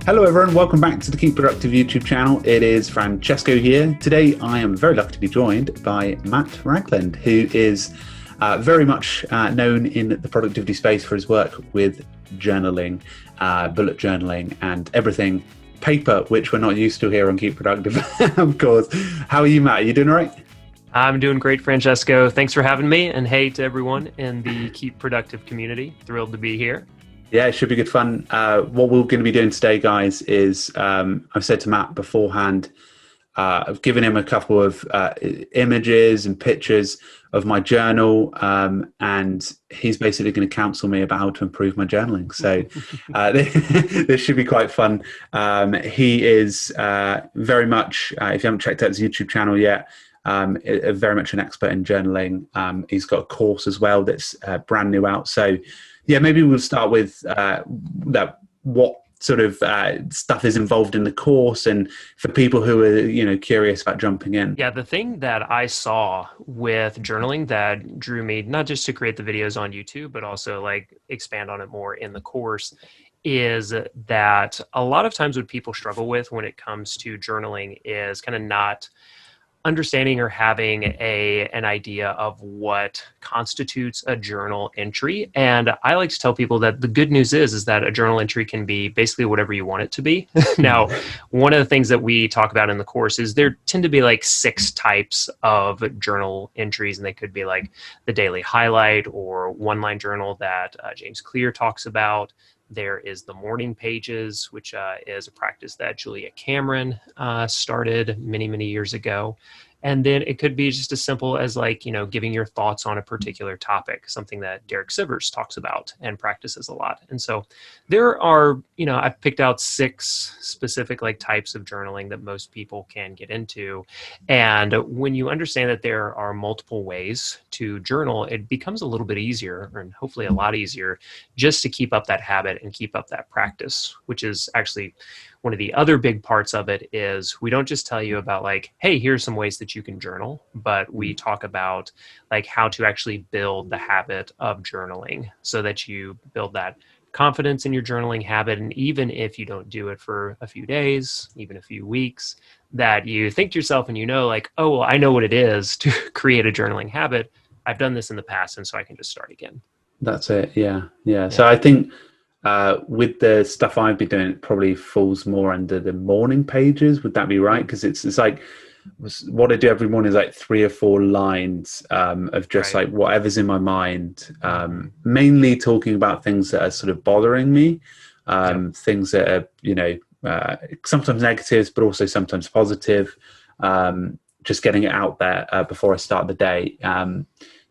Hello everyone, welcome back to the Keep Productive YouTube channel. It is Francesco here. Today I am very lucky to be joined by Matt Ragland, who is very much known in the productivity space for his work with journaling, bullet journaling and everything paper, which we're not used to here on Keep Productive, of course. How are you, Matt? Are you doing all right? I'm doing great, Francesco. Thanks for having me. And hey to everyone in the Keep Productive community. Thrilled to be here. Yeah, it should be good fun. What we're going to be doing today, guys, is I've said to Matt beforehand, I've given him a couple of images and pictures of my journal, and he's basically going to counsel me about how to improve my journaling. So this should be quite fun. He is very much, if you haven't checked out his YouTube channel yet, very much an expert in journaling. He's got a course as well that's brand new out. So yeah, maybe we'll start with what sort of stuff is involved in the course, and for people who are curious about jumping in. Yeah, the thing that I saw with journaling that drew me not just to create the videos on YouTube, but also like expand on it more in the course, is that a lot of times what people struggle with when it comes to journaling is kind of not understanding or having an idea of what constitutes a journal entry. And I like to tell people that the good news is that a journal entry can be basically whatever you want it to be. Now, one of the things that we talk about in the course is there tend to be like 6 types of journal entries, and they could be like the daily highlight or one-line journal that James Clear talks about. There is the morning pages, which is a practice that Julia Cameron started many, many years ago. And then it could be just as simple as giving your thoughts on a particular topic, something that Derek Sivers talks about and practices a lot. And so there are, I've picked out 6 specific types of journaling that most people can get into. And when you understand that there are multiple ways to journal, it becomes a little bit easier, and hopefully a lot easier, just to keep up that habit and keep up that practice, which is actually one of the other big parts of it. Is we don't just tell you about hey, here's some ways that you can journal, but we talk about how to actually build the habit of journaling so that you build that confidence in your journaling habit. And even if you don't do it for a few days, even a few weeks, that you think to yourself and oh, well, I know what it is to create a journaling habit. I've done this in the past, and so I can just start again. That's it. Yeah. So I think with the stuff I've been doing, it probably falls more under the morning pages. Would that be right? Because it's like what I do every morning is 3 or 4 lines of just right. Whatever's in my mind, mainly talking about things that are sort of bothering me, things that are sometimes negatives, but also sometimes positive. Just getting it out there before I start the day.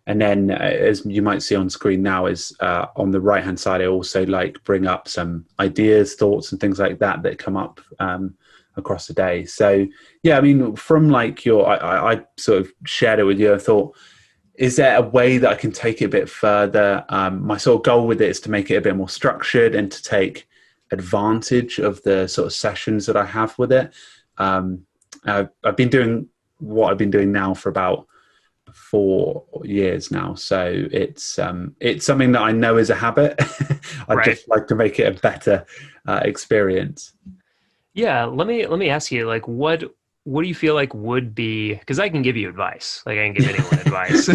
And then, as you might see on screen now, is on the right-hand side, I also bring up some ideas, thoughts, and things like that come up across the day. So, yeah, I mean, from I sort of shared it with you. I thought, is there a way that I can take it a bit further? My sort of goal with it is to make it a bit more structured and to take advantage of the sort of sessions that I have with it. I've been doing what I've been doing now for about 4 years now, so it's something that I know is a habit. I'd just like to make it a better experience. Yeah, let me ask you, what do you feel would be, because I can give you advice, I can give anyone advice.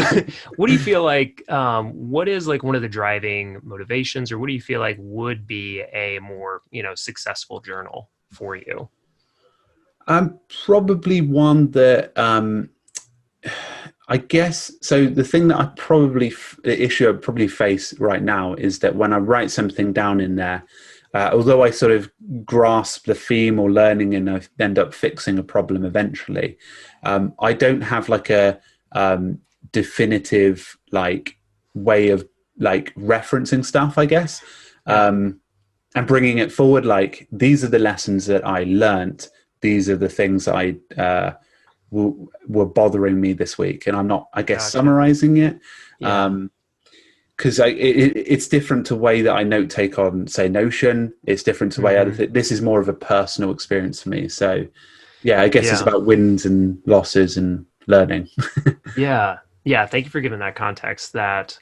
What do you feel what is one of the driving motivations, or what do you feel would be a more successful journal for you? Probably one that I guess, so the thing that the issue I probably face right now is that when I write something down in there, although I sort of grasp the theme or learning and I end up fixing a problem eventually, I don't have a definitive way of referencing stuff, I guess, and bringing it forward. These are the lessons that I learnt. These are the things I were bothering me this week, and I'm not, I guess, summarizing it. Because it's different to way that I note take on, say, Notion. It's different to way this is more of a personal experience for me. So, yeah, I guess it's about wins and losses and learning. Yeah. Thank you for giving that context. That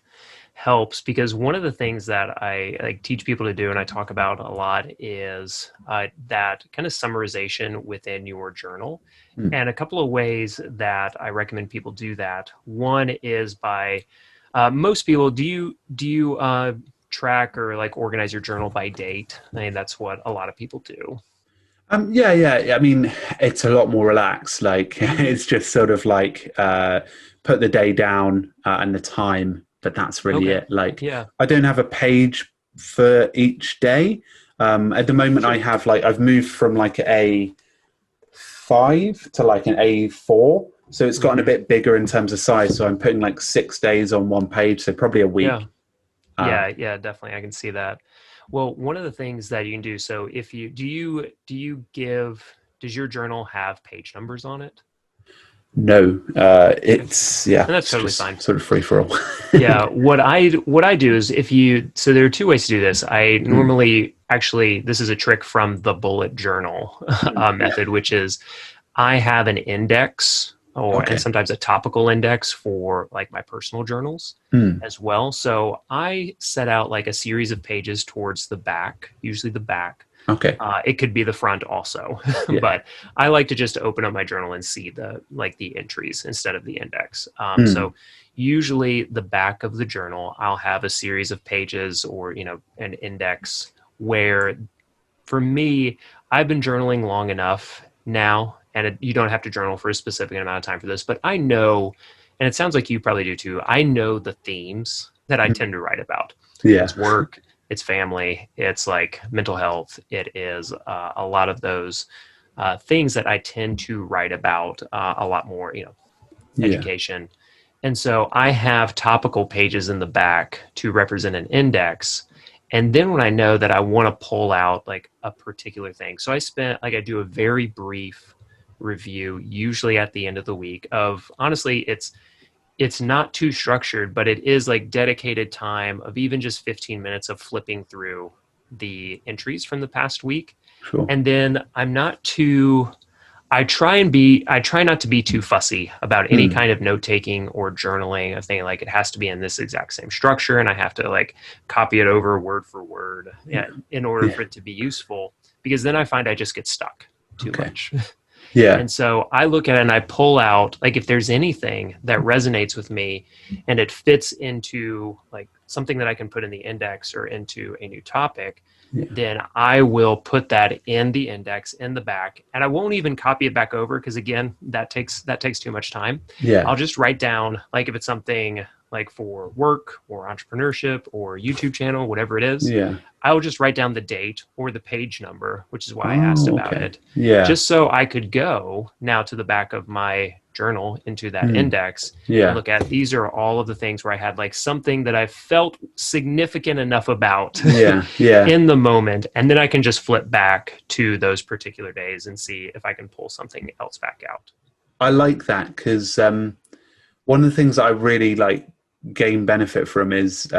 helps, because one of the things that I like teach people to do and I talk about a lot is that kind of summarization within your journal. Mm. And a couple of ways that I recommend people do that. One is by most people, do you track or like organize your journal by date? I mean, that's what a lot of people do. Yeah. I mean, it's a lot more relaxed. Like it's just sort of like put the day down and the time, but that's really Okay. it. Like Yeah. I don't have a page for each day. At the moment, I Sure. have like I've moved from like A5 to like an A4, so it's gotten a Hmm. bit bigger in terms of size. So I'm putting like 6 days on one page, so probably a Yeah. week. Uh, Yeah, definitely. I can see that. Well, one of the things that you can do, so if you do you give does your journal have page numbers on it? no, Okay. yeah, And that's it's totally just fine. sort of free for all. Yeah, what I do is if you so there are two ways to do this. I Mm, normally actually this is a trick from the bullet journal yeah. method, which is I have an index or and Okay. sometimes a topical index for like my personal journals Mm, as well. So I set out like a series of pages towards the back, usually the back. okay. It could be the front also, Yeah. but I like to just open up my journal and see the like the entries instead of the index. Mm, So usually the back of the journal, I'll have a series of pages or an index where for me, I've been journaling long enough now, and you don't have to journal for a specific amount of time for this, but I know, and it sounds like you probably do too, I know the themes that I tend mm, to write about. yeah. It's work, it's family, it's like mental health, it is a lot of those things that I tend to write about a lot more, Yeah. education. And so I have topical pages in the back to represent an index. And then when I know that I want to pull out like a particular thing, so I do a very brief review, usually at the end of the week of honestly, it's not too structured, but it is like dedicated time of even just 15 minutes of flipping through the entries from the past week. Sure. And then I try not to be too fussy about any Mm, kind of note taking or journaling. I think like it has to be in this exact same structure and I have to like copy it over word for word, yeah, in order yeah. for it to be useful, because then I find I just get stuck too Okay. much. Yeah. And so I look at it and I pull out like if there's anything that resonates with me and it fits into like something that I can put in the index or into a new topic, Yeah. then I will put that in the index in the back, and I won't even copy it back over because again that takes too much time. Yeah. I'll just write down like if it's something like for work or entrepreneurship or YouTube channel, whatever it is, Yeah. I will just write down the date or the page number, which is why I asked Oh, about okay. it, Yeah. just so I could go now to the back of my journal into that Mm, index and yeah. look at these are all of the things where I had like something that I felt significant enough about Yeah. Yeah. in the moment. And then I can just flip back to those particular days and see if I can pull something else back out. I like that because one of the things that I really like gain benefit from is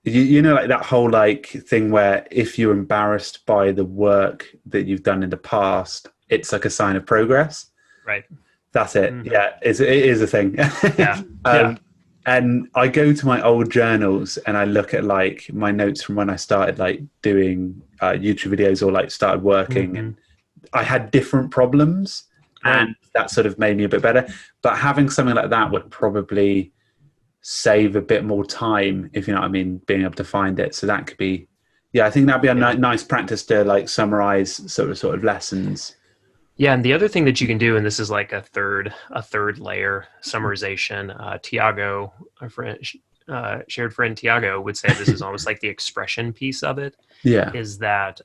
you know like that whole like thing where if you're embarrassed by the work that you've done in the past, it's like a sign of progress. Right. That's it. Hmm. Yeah, it is a thing. Yeah. Yeah. um, and I go to my old journals and I look at like my notes from when I started like doing YouTube videos or like started working, Hmm. and I had different problems, Right. and that sort of made me a bit better. But having something like that would probably save a bit more time, if you know what I mean, being able to find it. So that could be, yeah, I think that'd be a Yeah. nice practice to like summarize sort of lessons. Yeah, and the other thing that you can do, and this is like a third layer summarization. Tiago, our friend, shared friend Tiago, would say this is almost like the expression piece of it. Yeah. Is that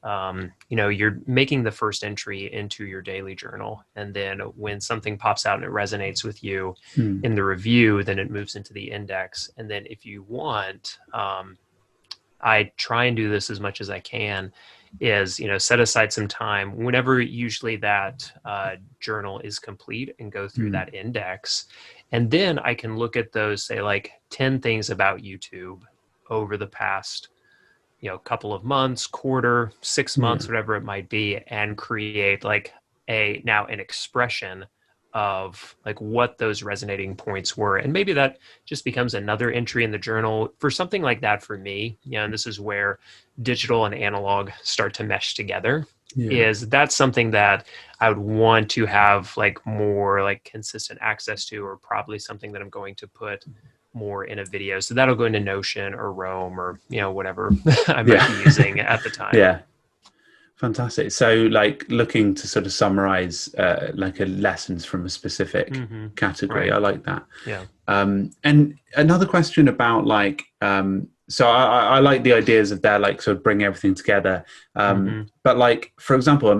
you're making the first entry into your daily journal, and then when something pops out and it resonates with you Hmm. in the review, then it moves into the index, and then if you want, I try and do this as much as I can is set aside some time whenever usually that journal is complete and go through Hmm. that index, and then I can look at those, say like 10 things about YouTube over the past couple of months, quarter, 6 months, Yeah. whatever it might be, and create like an expression of like what those resonating points were. And maybe that just becomes another entry in the journal for something like that for me. And this is where digital and analog start to mesh together. Yeah. Is that's something that I would want to have like more like consistent access to, or probably something that I'm going to put more in a video. So that'll go into Notion or Roam or, whatever I might be using at the time. Yeah. Fantastic. So like looking to sort of summarize like a lessons from a specific category. Right. I like that. Yeah. And another question about like, so I like the ideas of there, like sort of bring everything together. But like, for example,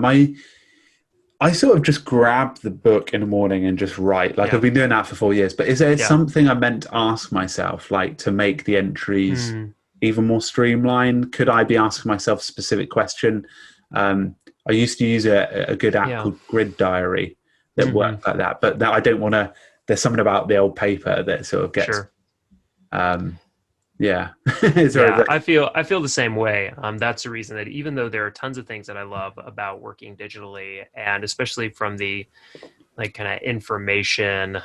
I sort of just grab the book in the morning and just write. Like I've been doing that for 4 years, but is there something I meant to ask myself, like to make the entries even more streamlined? Could I be asking myself a specific question? I used to use a good app called Grid Diary that worked like that, but that I don't want to, there's something about the old paper that sort of gets, I feel the same way. That's the reason that even though there are tons of things that I love about working digitally, and especially from the like kind of information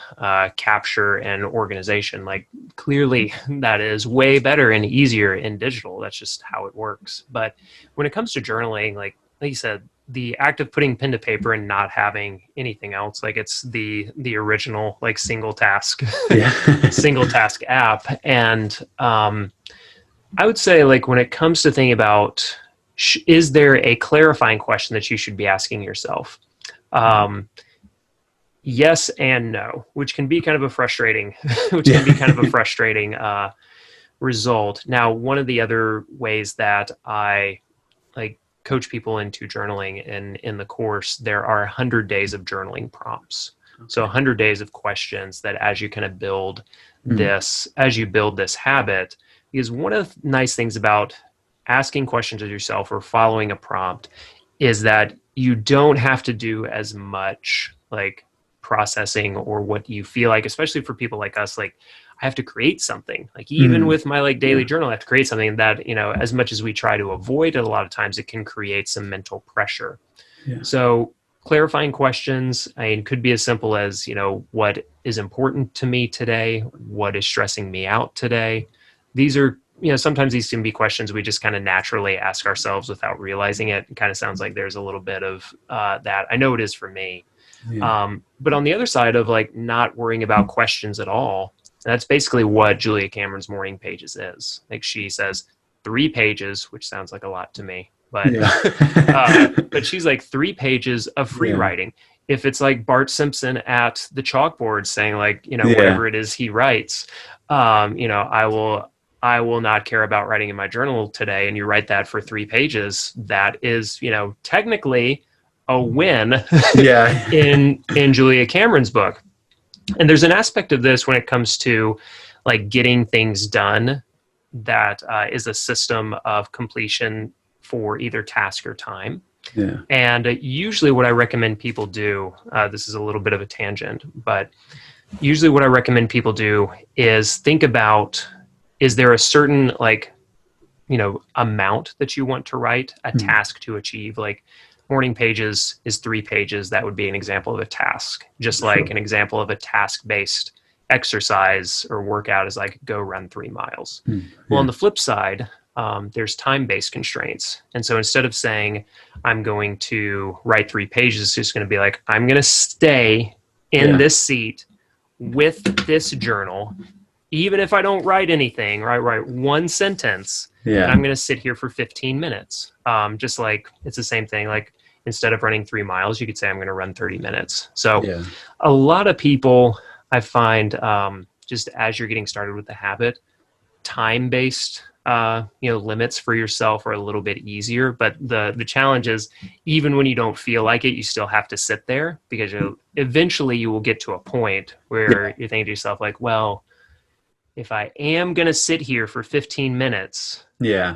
capture and organization, like clearly that is way better and easier in digital. That's just how it works. But when it comes to journaling, like you said, the act of putting pen to paper and not having anything else, like it's the original like single task app. And I would say like when it comes to thinking about is there a clarifying question that you should be asking yourself? Yes and no, which can be kind of a frustrating, result. Now, one of the other ways that I like coach people into journaling in the course, there are 100 days of journaling prompts. Okay. So 100 days of questions that as you kind of build this habit, because one of the nice things about asking questions of yourself or following a prompt is that you don't have to do as much like processing or what you feel like, especially for people like us, like I have to create something, like even with my like daily journal, I have to create something that, as much as we try to avoid it, a lot of times it can create some mental pressure. So clarifying questions, could be as simple as, what is important to me today? What is stressing me out today? These are, sometimes these can be questions we just kind of naturally ask ourselves without realizing it. It kind of sounds like there's a little bit of that. I know it is for me. But on the other side of like not worrying about questions at all, that's basically what Julia Cameron's morning pages is. Like she says 3 pages, which sounds like a lot to me, but but she's like 3 pages of free writing. If it's like Bart Simpson at the chalkboard saying like, whatever it is he writes, I will not care about writing in my journal today. And you write that for 3 pages. That is, technically a win in Julia Cameron's book. And there's an aspect of this when it comes to like getting things done that is a system of completion for either task or time. And usually what I recommend people do, this is a little bit of a tangent, but usually what I recommend people do is think about, is there a certain like, amount that you want to write, a task to achieve? Like morning pages is 3 pages. That would be an example of a task. Just like an example of a task-based exercise or workout is like go run 3 miles. Well, on the flip side, there's time-based constraints. And so instead of saying, I'm going to write 3 pages, it's just going to be like, I'm going to stay in this seat with this journal, even if I don't write anything, write 1 sentence, and I'm going to sit here for 15 minutes. Just like it's the same thing. Like instead of running 3 miles, you could say I'm going to run 30 minutes. So a lot of people I find, just as you're getting started with the habit, time-based, limits for yourself are a little bit easier. But the challenge is even when you don't feel like it, you still have to sit there because eventually you will get to a point where you're thinking to yourself like, well, if I am going to sit here for 15 minutes,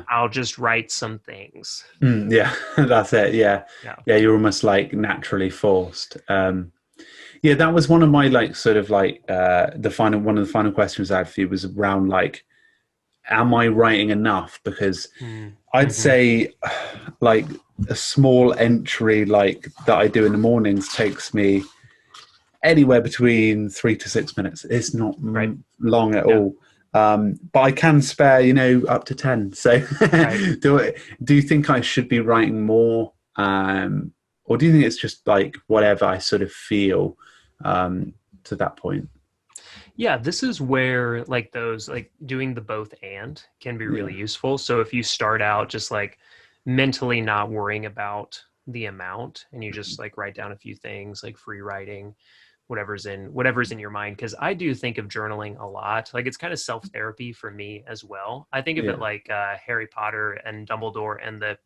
I'll just write some things. That's it. Yeah. You're almost like naturally forced. That was one of my like sort of like one of the final questions I had for you was around like, am I writing enough? Because I'd say like a small entry like that I do in the mornings takes me anywhere between 3 to 6 minutes. It's not Right. long at Yeah. all. But I can spare, up to 10. So Right. do you think I should be writing more? Or do you think it's just like whatever I sort of feel to that point? Yeah, this is where like those like doing the both and can be Yeah. really useful. So if you start out just like mentally not worrying about the amount and you just like write down a few things like free writing, whatever's in your mind, because I do think of journaling a lot. Like it's kind of self-therapy for me as well. I think of it Yeah. like Harry Potter and Dumbledore and the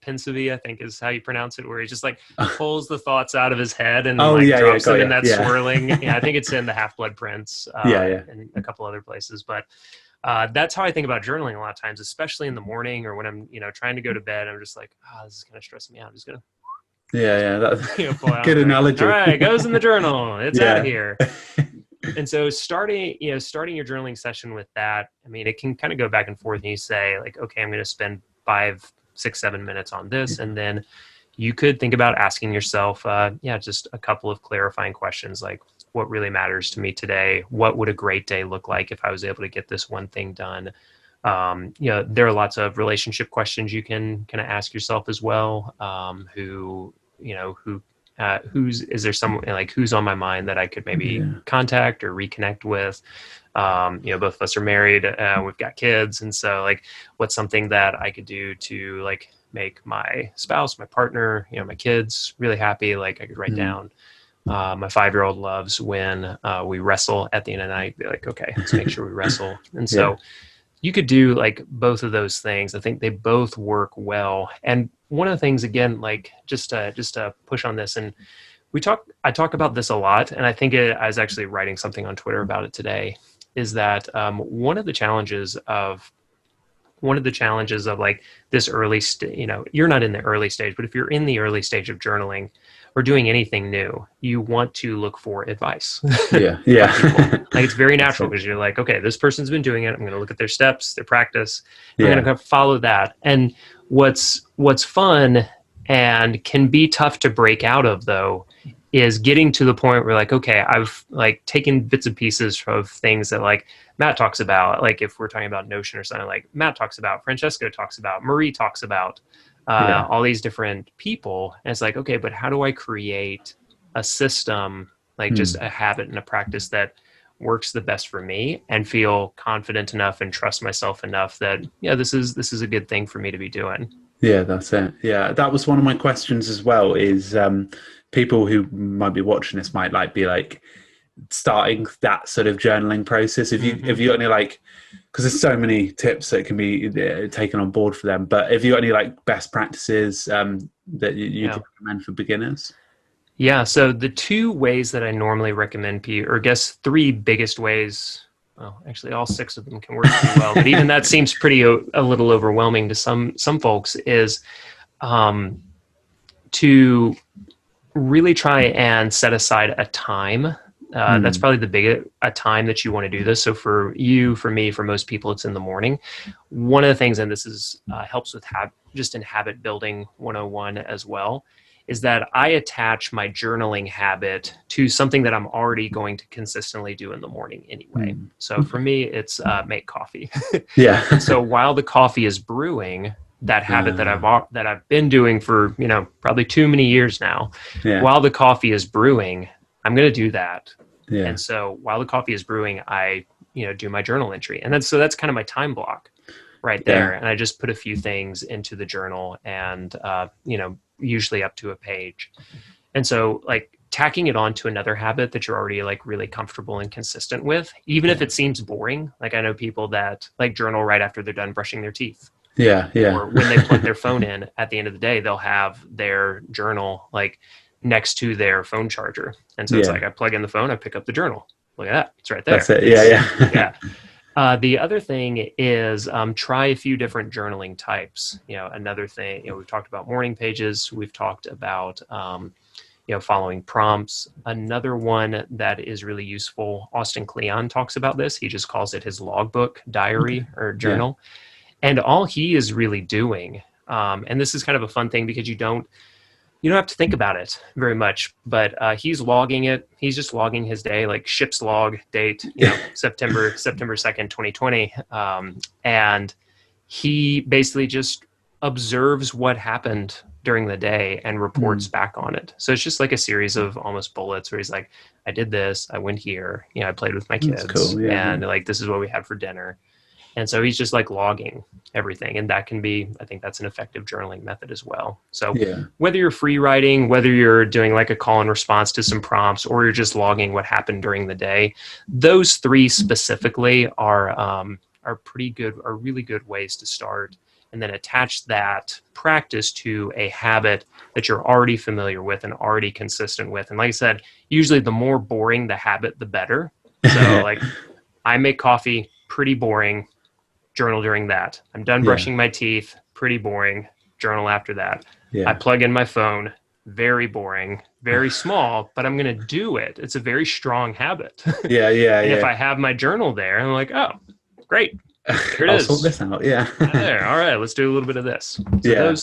Pensieve, I think is how you pronounce it, where he just like pulls the thoughts out of his head and Oh, like yeah, yeah, drops got them in you. that Yeah. swirling. Yeah, I think it's in the Half-Blood Prince Yeah, yeah. and a couple other places. But that's how I think about journaling a lot of times, especially in the morning or when I'm, trying to go to bed. I'm just like, this is kind of stressing me out. I'm just gonna Yeah, yeah. pull That's out good and be like, all analogy. right, it goes in the journal. It's out of Yeah. here. And so starting your journaling session with that, I mean, it can kind of go back and forth and you say like, okay, I'm going to spend 5, 6, 7 minutes on this. And then you could think about asking yourself, just a couple of clarifying questions like, what really matters to me today? What would a great day look like if I was able to get this one thing done? There are lots of relationship questions you can kind of ask yourself as well. Is there someone like who's on my mind that I could maybe contact or reconnect with? Both of us are married, we've got kids. And so like, what's something that I could do to like make my spouse, my partner, my kids really happy? Like I could write down, my 5-year-old loves when we wrestle at the end of the night, be like, okay, let's make sure we wrestle. And so you could do like both of those things. I think they both work well. And one of the things, again, like just to push on this, and I talk about this a lot, and I think I was actually writing something on Twitter about it today, is that one of the challenges of like this early you're not in the early stage, but if you're in the early stage of journaling or doing anything new, you want to look for advice. Yeah. Like it's very natural because you're like, okay, this person's been doing it. I'm going to look at their steps, their practice. I'm going to follow that. And what's fun and can be tough to break out of though is getting to the point where like, okay, I've like taken bits and pieces of things that like Matt talks about, like if we're talking about Notion or something, like Matt talks about, Francesco talks about, Marie talks about, all these different people. And it's like, okay, but how do I create a system, like just a habit and a practice that works the best for me and feel confident enough and trust myself enough that, this is a good thing for me to be doing. Yeah, that's it. Yeah, that was one of my questions as well, is people who might be watching this might be like starting that sort of journaling process. If you got any like, because there's so many tips that can be taken on board for them, but if you got any like best practices that you'd recommend for beginners? Yeah, so the 2 ways that I normally recommend or I guess 3 biggest ways, well, actually all 6 of them can work pretty well, but even that seems a little overwhelming to some folks, is to really try and set aside a time. That's probably a time that you want to do this. So for you, for me, for most people, it's in the morning. One of the things, and this is helps with just in habit building 101 as well, is that I attach my journaling habit to something that I'm already going to consistently do in the morning anyway. So for me, it's make coffee. Yeah. So while the coffee is brewing, that habit that I've been doing for, probably too many years now, while the coffee is brewing, I'm going to do that. Yeah. And so while the coffee is brewing, I, do my journal entry. And that's kind of my time block right there. And I just put a few things into the journal and, usually up to a page. And so like tacking it on to another habit that you're already like really comfortable and consistent with, even if it seems boring. Like I know people that like journal right after they're done brushing their teeth. Yeah. Or when they plug their phone in at the end of the day, they'll have their journal like next to their phone charger. And so it's like, I plug in the phone, I pick up the journal. Look at that. It's right there. That's it. Yeah. The other thing is try a few different journaling types. Another thing, we've talked about morning pages. We've talked about, following prompts. Another one that is really useful, Austin Kleon talks about this. He just calls it his logbook, diary, or journal. Yeah. And all he is really doing, and this is kind of a fun thing because you don't, You don't have to think about it very much, but he's logging it. He's just logging his day, like ship's log date, September 2nd, 2020. And he basically just observes what happened during the day and reports back on it. So it's just like a series of almost bullets where he's like, I did this, I went here, I played with my kids, cool. and like, this is what we had for dinner. And so he's just like logging everything. And that can be, I think that's an effective journaling method as well. So whether you're free writing, whether you're doing like a call and response to some prompts, or you're just logging what happened during the day, those three specifically are really good ways to start. And then attach that practice to a habit that you're already familiar with and already consistent with. And like I said, usually the more boring the habit, the better. So like, I make coffee, pretty boring. Journal during that. I'm done brushing my teeth, pretty boring. Journal after that. I plug in my phone, very boring, very small, but I'm going to do it. It's a very strong habit. And if I have my journal there, I'm like, oh, great. Here it is. I'll sort this out. There. All right, let's do a little bit of this. So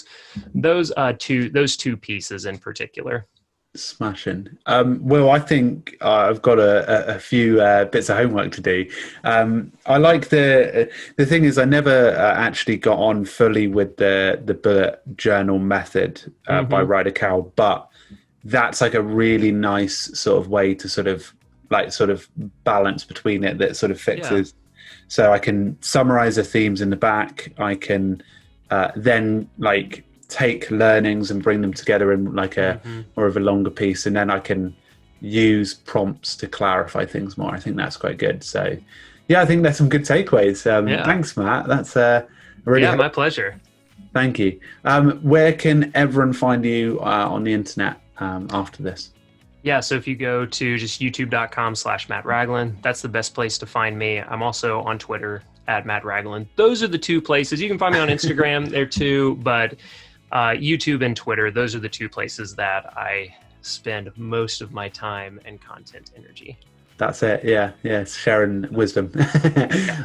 those two pieces in particular. Smashing. Well, I think I've got a few bits of homework to do. I like the thing is I never actually got on fully with the bullet journal method by Ryder Cow, but that's like a really nice sort of way to sort of balance between it that sort of fixes. So I can summarize the themes in the back. I can then like take learnings and bring them together in like a more of a longer piece, and then I can use prompts to clarify things more. I think that's quite good. So I think there's some good takeaways. Thanks, Matt. That's really my pleasure. Thank you. Where can everyone find you on the internet after this? So if you go to just youtube.com/Matt Ragland, that's the best place to find me. I'm also on Twitter @Matt Ragland. Those are the two places. You can find me on Instagram there too, but YouTube and Twitter, those are the two places that I spend most of my time and content energy. That's it. It's sharing wisdom.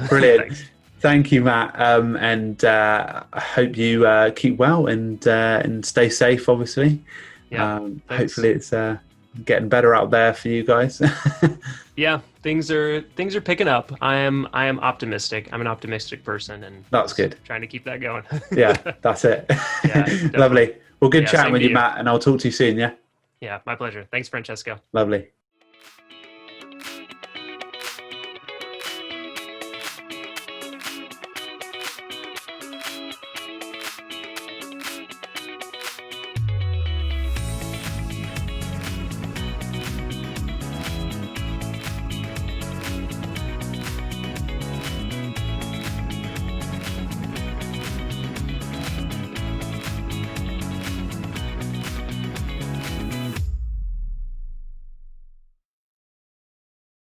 Brilliant. Thank you, Matt. And I hope you keep well and stay safe, obviously. Hopefully it's getting better out there for you guys. Things are picking up. I am optimistic. I'm an optimistic person, and that's good. Trying to keep that going. That's it. Lovely. Well, good chatting with you, Matt, and I'll talk to you soon. Yeah, my pleasure. Thanks, Francesco. Lovely.